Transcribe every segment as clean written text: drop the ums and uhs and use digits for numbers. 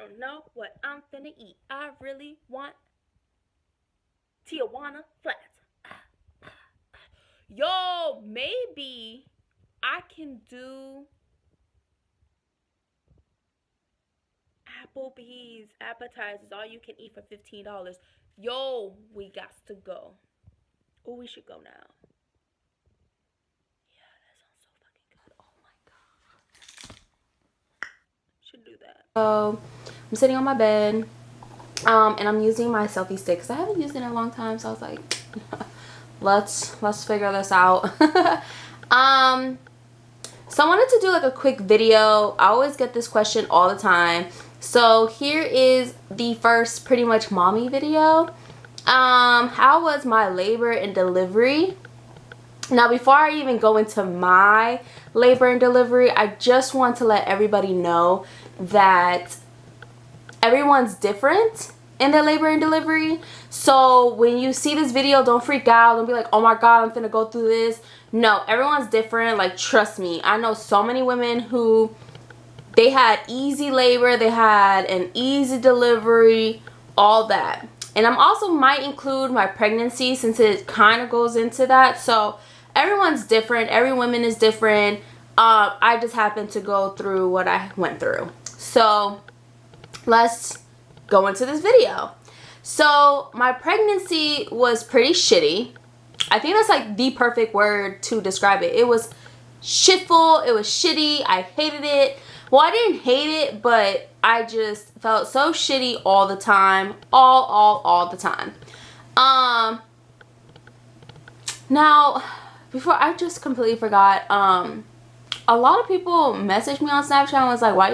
don't know what I'm finna eat. I really want Tijuana flats. Yo, maybe I can do Applebee's appetizers, all you can eat for $15. Yo, we got to go. Oh, we should go now. Yeah, that sounds so fucking good. Oh my god. Should do that. So, I'm sitting on my bed. And I'm using my selfie stick because I haven't used it in a long time. So I was like, let's figure this out. So I wanted to do like a quick video. I always get this question all the time. So here is the first pretty much mommy video. How was my labor and delivery? Now, before I even go into my labor and delivery, I just want to let everybody know that everyone's different in their labor and delivery. So when you see this video, don't freak out. Don't be like, oh my god, I'm finna go through this. No, everyone's different. Like, trust me, I know so many women who they had easy labor, they had an easy delivery, all that. And I'm also might include my pregnancy since it kind of goes into that. So everyone's different. Every woman is different. I just happened to go through what I went through. So let's go into this video. So my pregnancy was pretty shitty. I think that's like the perfect word to describe it. It was shitful. It was shitty. I hated it. Well, I didn't hate it, but I just felt so shitty all the time. All the time. Now, before, I just completely forgot. A lot of people messaged me on Snapchat and was like, why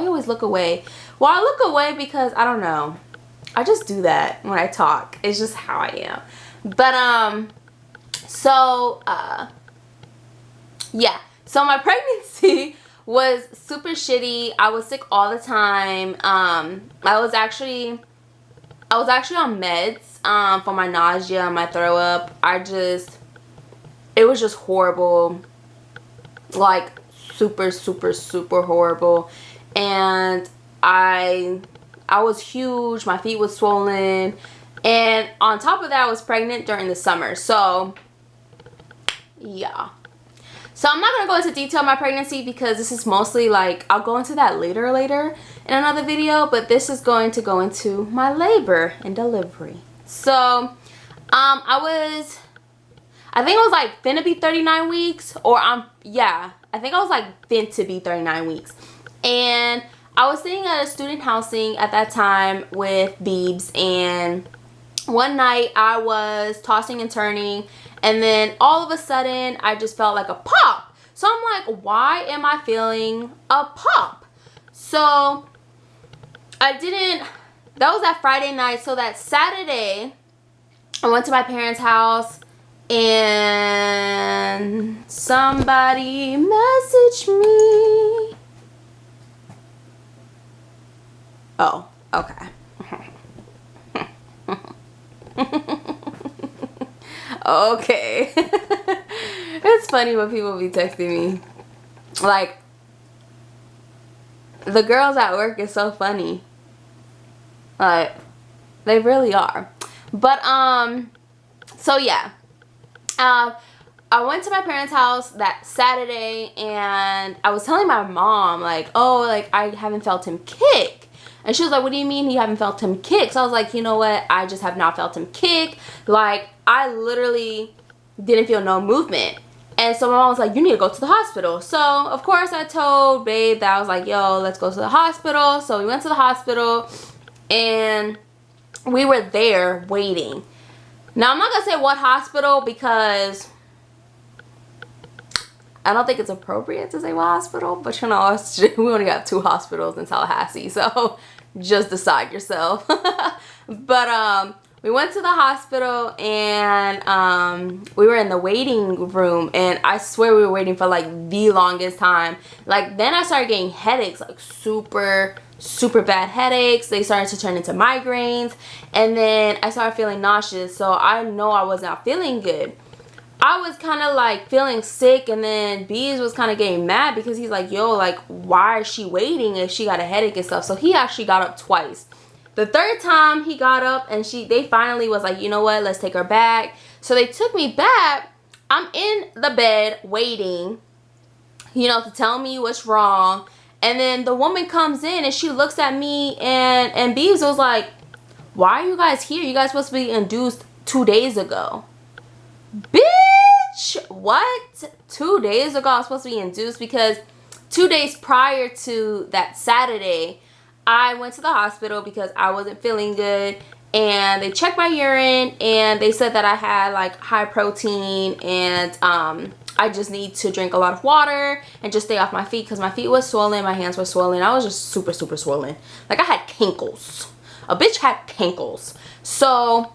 you always look away? Well, I look away because I don't know. I just do that when I talk. It's just how I am. But yeah. So my pregnancy was super shitty. I was sick all the time. I was actually on meds for my nausea and my throw up. It was just horrible. Like super horrible. And I was huge. My feet was swollen. And on top of that, I was pregnant during the summer. So yeah. So I'm not going to go into detail on my pregnancy because this is mostly like, I'll go into that later in another video. But this is going to go into my labor and delivery. So I think it was like finna be 39 weeks. Or I think I was like fin to be 39 weeks. And I was staying at a student housing at that time with Beebs, and one night I was tossing and turning, and then all of a sudden I just felt like a pop. So I'm like, why am I feeling a pop? So that was that Friday night. So that Saturday I went to my parents' house and somebody messaged me. Oh, okay. Okay. It's funny when people be texting me. Like, the girls at work is so funny. Like, they really are. But, so yeah. I went to my parents' house that Saturday, and I was telling my mom, like, oh, like, I haven't felt him kick. And she was like, what do you mean you haven't felt him kick? So I was like, you know what? I just have not felt him kick. Like, I literally didn't feel no movement. And so my mom was like, you need to go to the hospital. So, of course, I told Babe that I was like, yo, let's go to the hospital. So we went to the hospital, and we were there waiting. Now, I'm not going to say what hospital because I don't think it's appropriate to say what hospital. But, you know, we only got 2 hospitals in Tallahassee. So, just decide yourself. But, we went to the hospital, and we were in the waiting room. And I swear we were waiting for, like, the longest time. Like, then I started getting headaches, like, super bad headaches. They started to turn into migraines, and then I started feeling nauseous. So I know I was not feeling good. I was kind of like feeling sick, and then Bees was kind of getting mad because he's like, yo, like, why is she waiting if she got a headache and stuff? So he actually got up twice. The third time he got up, and they finally was like, you know what, let's take her back. So they took me back. I'm in the bed waiting, you know, to tell me what's wrong. And then the woman comes in and she looks at me, and Bees was like, why are you guys here? You guys supposed to be induced 2 days ago. Bitch, what? 2 days ago I was supposed to be induced because 2 days prior to that Saturday, I went to the hospital because I wasn't feeling good, and they checked my urine and they said that I had like high protein, and I just need to drink a lot of water and just stay off my feet because my feet was swollen, my hands were swollen. I was just super swollen. Like I had cankles. A bitch had cankles. So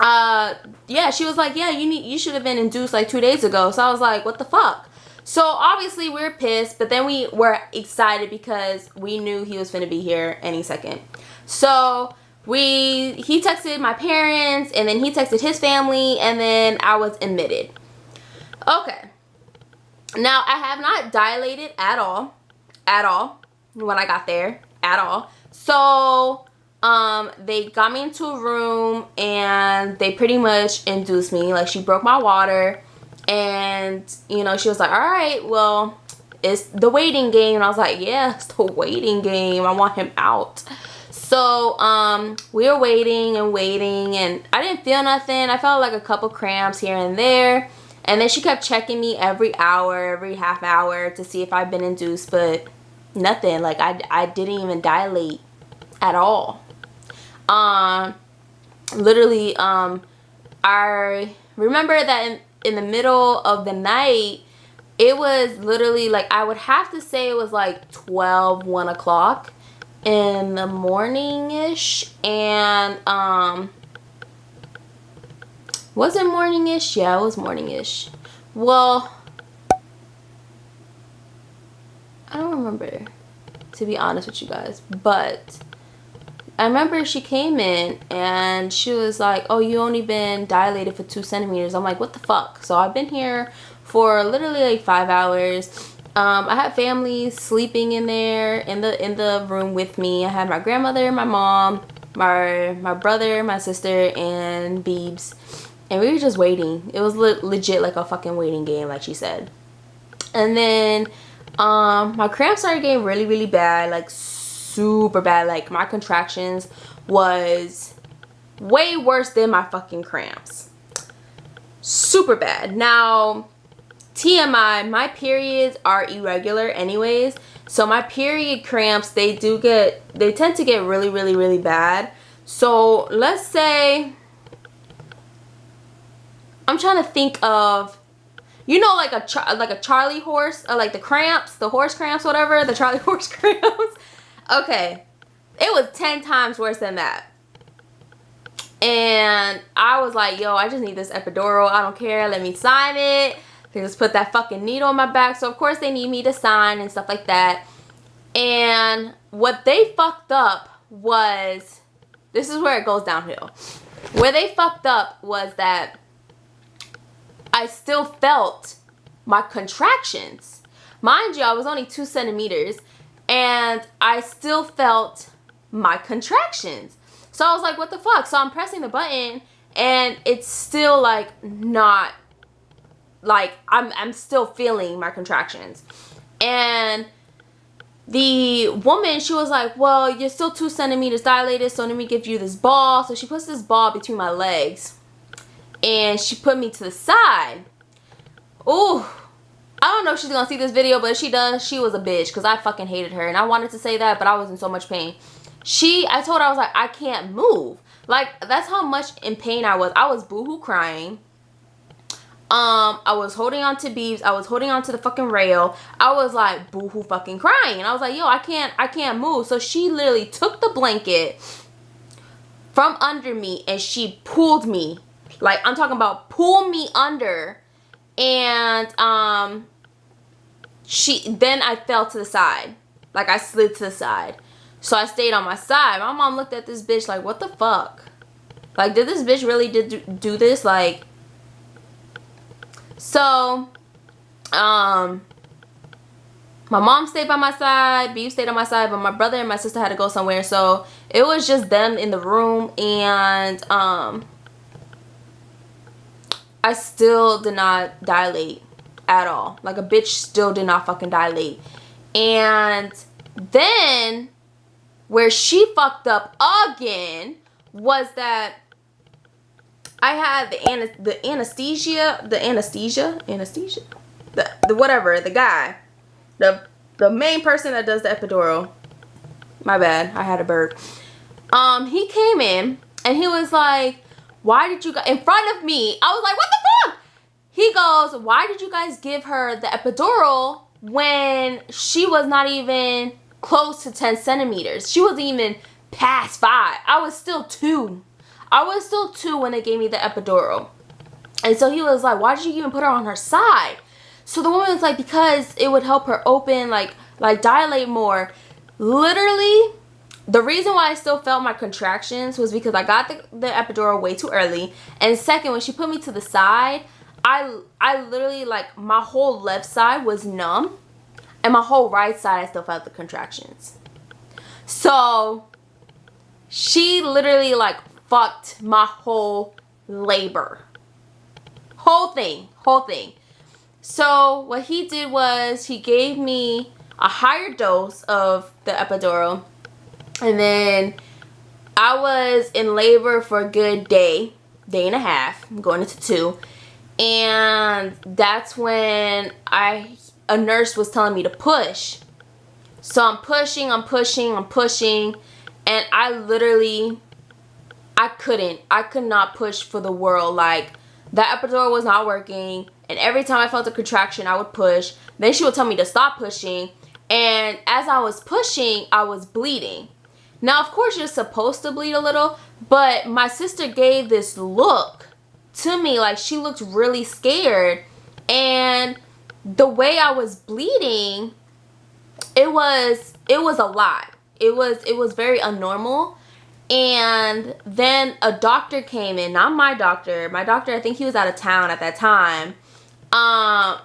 yeah, she was like, yeah, you should have been induced like 2 days ago. So I was like, what the fuck? So obviously we were pissed, but then we were excited because we knew he was finna be here any second. So he texted my parents, and then he texted his family, and then I was admitted. Okay. Now I have not dilated at all when I got there at all. So they got me into a room and they pretty much induced me. Like, she broke my water, and you know, she was like, all right, well, it's the waiting game. And I was like, yeah, it's the waiting game. I want him out. So we were waiting, and I didn't feel nothing. I felt like a couple cramps here and there, and then she kept checking me every hour, every half hour to see if I've been induced, but nothing. Like I didn't even dilate at all. Literally, I remember that in the middle of the night, it was literally like, I would have to say it was like 1 o'clock in the morning-ish. And was it morning-ish? Yeah, it was morning-ish. Well, I don't remember, to be honest with you guys, but I remember she came in and she was like, oh, you only been dilated for 2 centimeters. I'm like, what the fuck? So I've been here for literally like 5 hours. I had family sleeping in there in the room with me. I had my grandmother, my mom, my brother, my sister, and Beebs, and we were just waiting. It was legit like a fucking waiting game, like she said. And then my cramps started getting really bad, like super bad. Like my contractions was way worse than my fucking cramps. Super bad. Now, TMI, my periods are irregular anyways, so my period cramps, they tend to get really bad. So let's say, I'm trying to think of, you know, like a Charlie horse, or like the cramps, the horse cramps, whatever, the Charlie horse cramps. Okay, it was 10 times worse than that. And I was like, yo, I just need this epidural. I don't care. Let me sign it. They just put that fucking needle in my back. So, of course, they need me to sign and stuff like that. And what they fucked up was, this is where it goes downhill. Where they fucked up was that I still felt my contractions. Mind you, I was only 2 centimeters. And I still felt my contractions. So I was like, what the fuck? So I'm pressing the button and it's still like not, like I'm still feeling my contractions. And the woman, she was like, well, you're still 2 centimeters dilated, so let me give you this ball. So she puts this ball between my legs and she put me to the side. Ooh. I don't know if she's gonna see this video, but if she does, she was a bitch, because I fucking hated her. And I wanted to say that, but I was in so much pain. I told her, I was like, I can't move. Like, that's how much in pain I was. I was boohoo crying. I was holding on to Beebs. I was holding on to the fucking rail. I was like boohoo fucking crying. And I was like, yo, I can't move. So she literally took the blanket from under me and she pulled me. Like, I'm talking about pull me under. And then I fell to the side. Like, I slid to the side. So I stayed on my side. My mom looked at this bitch like, what the fuck? Like, did this bitch really do this? Like, So, my mom stayed by my side, Beef stayed on my side, but my brother and my sister had to go somewhere. So it was just them in the room, and I still did not dilate at all. Like, a bitch still did not fucking dilate. And then where she fucked up again was that I had the anesthesia, the whatever, the guy, the main person that does the epidural. My bad, I had a burp. He came in and he was like, "Why did you guys," in front of me? I was like, "What the fuck?" He goes, "Why did you guys give her the epidural when she was not even close to 10 centimeters? She wasn't even past 5. I was still 2. I was still 2 when they gave me the epidural." And so he was like, "Why did you even put her on her side?" So the woman was like, "Because it would help her open, like dilate more." Literally, the reason why I still felt my contractions was because I got the epidural way too early. And second, when she put me to the side, I literally, like, my whole left side was numb. And my whole right side, I still felt the contractions. So she literally, like, fucked my whole labor. Whole thing. So what he did was he gave me a higher dose of the epidural. And then I was in labor for a good day and a half, going into 2. And that's when a nurse was telling me to push. So I'm pushing. And I literally, I could not push for the world. Like, that epidural was not working. And every time I felt a contraction, I would push. Then she would tell me to stop pushing. And as I was pushing, I was bleeding. Now, of course, you're supposed to bleed a little, but my sister gave this look to me, like she looked really scared. And the way I was bleeding, it was a lot. It was very abnormal. And then a doctor came in, not my doctor. My doctor, I think he was out of town at that time. So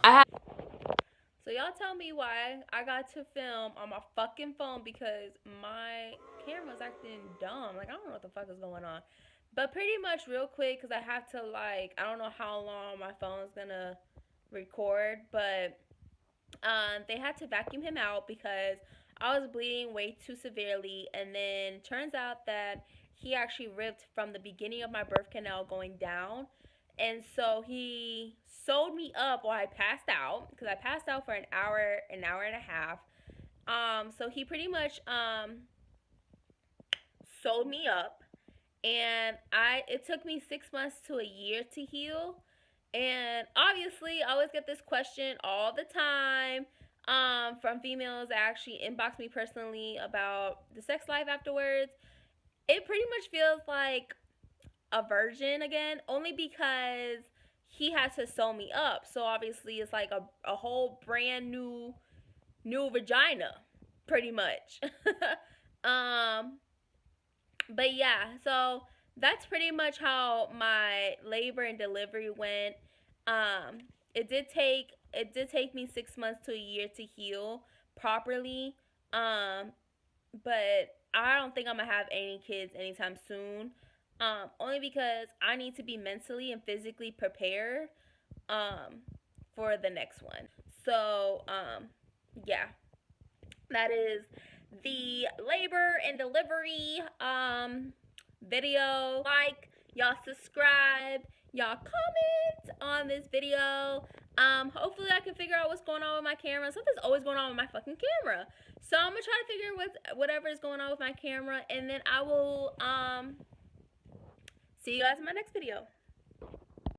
y'all tell me why I got to film on my fucking phone, because my camera's acting dumb. Like, I don't know what the fuck is going on. But pretty much real quick, because I have to, like, I don't know how long my phone's gonna record, but they had to vacuum him out because I was bleeding way too severely. And then turns out that he actually ripped from the beginning of my birth canal going down. And so he sewed me up while I passed out, because I passed out for an hour and a half. So he pretty much sewed me up, and it took me 6 months to a year to heal. And obviously, I always get this question all the time from females that actually inbox me personally about the sex life afterwards. It pretty much feels like a virgin again, only because he has to sew me up. So obviously, it's like a whole brand new vagina, pretty much. But yeah, so that's pretty much how my labor and delivery went. It did take me 6 months to a year to heal properly. But I don't think I'm gonna have any kids anytime soon. Only because I need to be mentally and physically prepared for the next one. So yeah, that is the labor and delivery video. Like, y'all subscribe, y'all comment on this video. Hopefully I can figure out what's going on with my camera. Something's always going on with my fucking camera. So I'm gonna try to figure whatever is going on with my camera, and then I will see you guys in my next video.